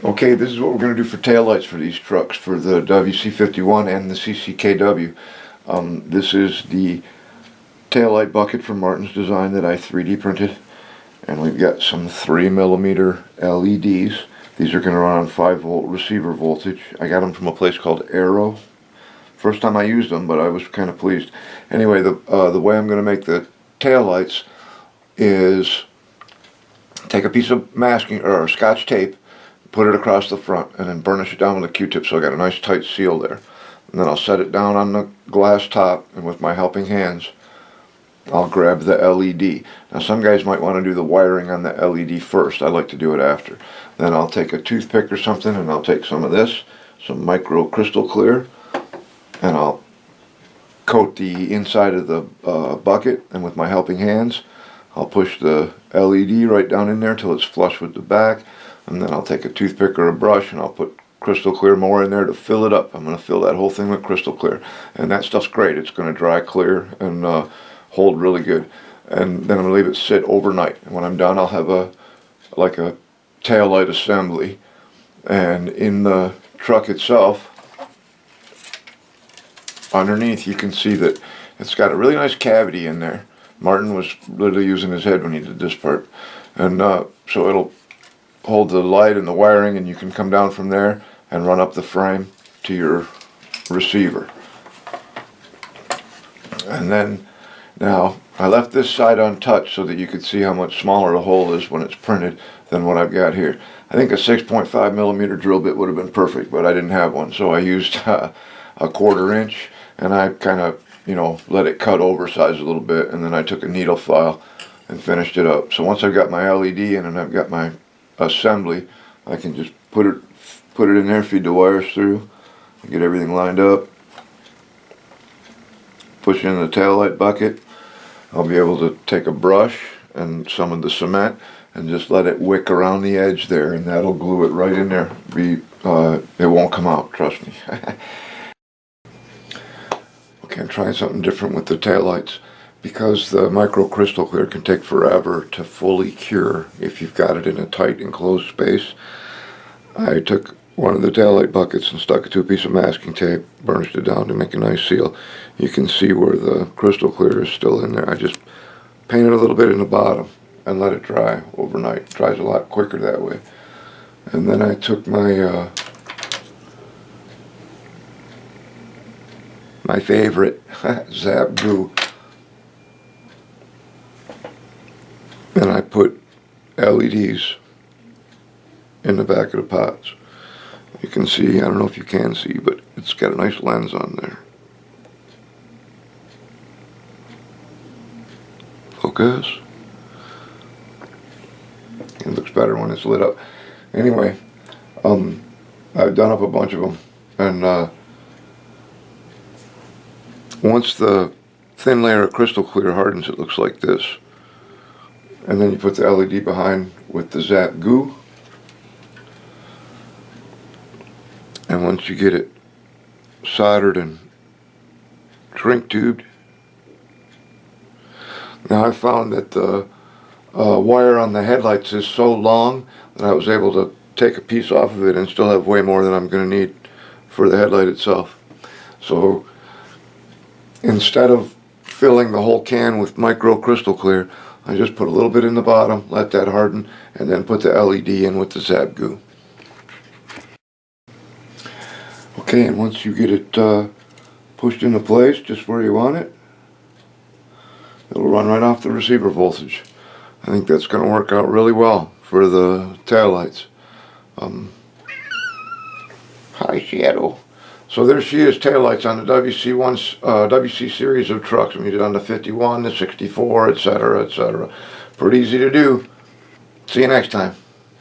Okay, this is what we're going to do for taillights for these trucks, for the WC51 and the CCKW. This is the taillight bucket from Martin's Design that I 3D printed. And we've got some 3mm LEDs. These are going to run on 5-volt receiver voltage. I got them from a place called Arrow. First time I used them, but I was kind of pleased. Anyway, the way I'm going to make the taillights is take a piece of masking or Scotch tape, put it across the front, and then burnish it down with a Q-tip so I got a nice tight seal there. And then I'll set it down on the glass top, and with my helping hands I'll grab the LED. Now some guys might want to do the wiring on the LED first. I like to do it after. Then I'll take a toothpick or something, and I'll take some of this, some micro crystal clear, and I'll coat the inside of the bucket, and with my helping hands I'll push the LED right down in there till it's flush with the back, and then I'll take a toothpick or a brush and I'll put crystal clear more in there to fill it up. I'm going to fill that whole thing with crystal clear, and that stuff's great. It's going to dry clear and hold really good. And then I'm going to leave it sit overnight, and when I'm done I'll have a tail light assembly. And in the truck itself, underneath, you can see that it's got a really nice cavity in there. Martin was literally using his head when he did this part, and so it'll hold the light and the wiring, and you can come down from there and run up the frame to your receiver. And then, now I left this side untouched so that you could see how much smaller the hole is when it's printed than what I've got here. I think a 6.5mm drill bit would have been perfect, but I didn't have one, so I used a 1/4 inch, and I kind of, let it cut oversized a little bit, and then I took a needle file and finished it up. So once I've got my LED in and I've got my assembly, I can just put it in there, feed the wires through, get everything lined up, push in the taillight bucket. I'll be able to take a brush and some of the cement and just let it wick around the edge there, and that'll glue it right in there. It won't come out, trust me. Okay, I'm trying something different with the taillights. Because the micro crystal clear can take forever to fully cure if you've got it in a tight enclosed space, I took one of the taillight buckets and stuck it to a piece of masking tape, burnished it down to make a nice seal. You can see where the crystal clear is still in there. I just painted a little bit in the bottom and let it dry overnight. It dries a lot quicker that way. And then I took my my favorite Zap Goo, and I put LEDs in the back of the pots. You can see, I don't know if you can see, but it's got a nice lens on there. Focus. It looks better when it's lit up. Anyway, I've done up a bunch of them, and once the thin layer of crystal clear hardens, it looks like this. And then you put the LED behind with the Zap Goo. And once you get it soldered and shrink tubed. Now I found that the wire on the headlights is so long that I was able to take a piece off of it and still have way more than I'm going to need for the headlight itself. So instead of filling the whole can with micro crystal clear, I just put a little bit in the bottom, let that harden, and then put the LED in with the Zap Goo. Okay, and once you get it pushed into place just where you want it, it'll run right off the receiver voltage. I think that's going to work out really well for the taillights. Hi, Shadow. So there she is, taillights on the WC series of trucks. We did on the 51, the 64, etc., etc. Pretty easy to do. See you next time.